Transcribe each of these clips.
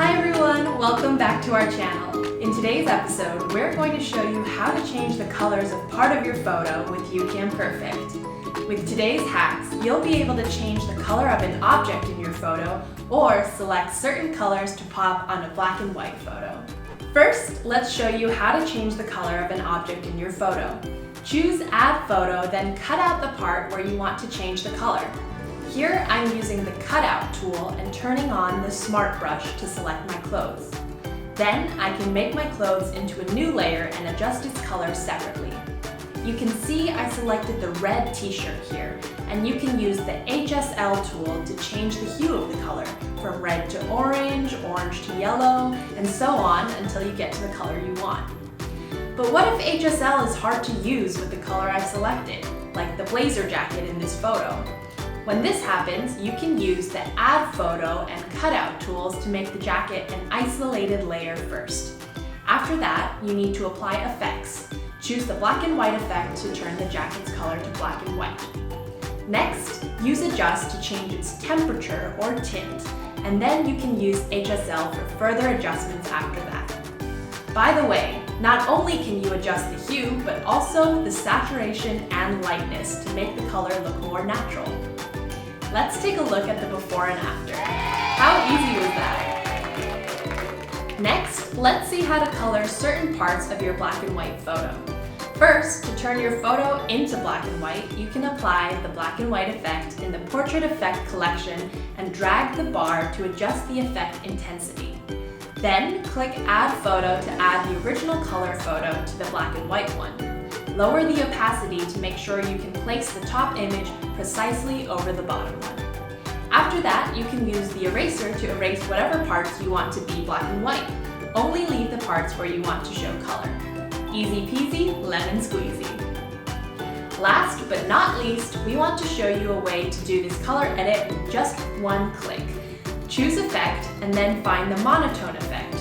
Hi everyone, welcome back to our channel. In today's episode, we're going to show you how to change the colors of part of your photo with YouCam Perfect. With today's hacks, you'll be able to change the color of an object in your photo or select certain colors to pop on a black and white photo. First, let's show you how to change the color of an object in your photo. Choose Add Photo, then cut out the part where you want to change the color. Here I'm using the cutout tool and turning on the smart brush to select my clothes. Then I can make my clothes into a new layer and adjust its color separately. You can see I selected the red t-shirt here, and you can use the HSL tool to change the hue of the color from red to orange, orange to yellow, and so on until you get to the color you want. But what if HSL is hard to use with the color I've selected, like the blazer jacket in this photo? When this happens, you can use the Add Photo and Cutout tools to make the jacket an isolated layer first. After that, you need to apply effects. Choose the black and white effect to turn the jacket's color to black and white. Next, use Adjust to change its temperature or tint, and then you can use HSL for further adjustments after that. By the way, not only can you adjust the hue, but also the saturation and lightness to make the color look more natural. Let's take a look at the before and after. How easy was that? Next, let's see how to color certain parts of your black and white photo. First, to turn your photo into black and white, you can apply the black and white effect in the Portrait Effect collection and drag the bar to adjust the effect intensity. Then, click Add Photo to add the original color photo to the black and white one. Lower the opacity to make sure you can place the top image precisely over the bottom one. After that, you can use the eraser to erase whatever parts you want to be black and white. Only leave the parts where you want to show color. Easy peasy, lemon squeezy. Last but not least, we want to show you a way to do this color edit with just one click. Choose Effect and then find the monotone effect.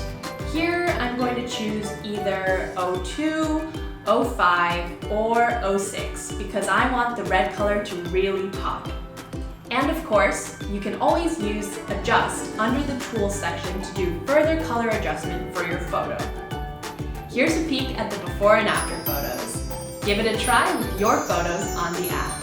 Here I'm going to choose either 02, 05, or 06 because I want the red color to really pop. And of course, you can always use Adjust under the Tools section to do further color adjustment for your photo. Here's a peek at the before and after photos. Give it a try with your photos on the app.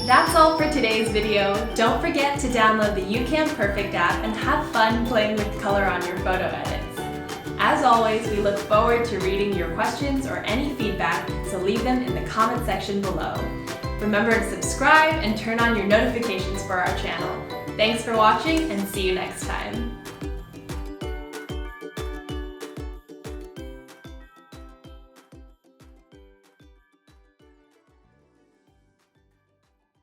That's all for today's video. Don't forget to download the YouCam Perfect app and have fun playing with color on your photo edits. As always, we look forward to reading your questions or any feedback, so leave them in the comment section below. Remember to subscribe and turn on your notifications for our channel. Thanks for watching and see you next time.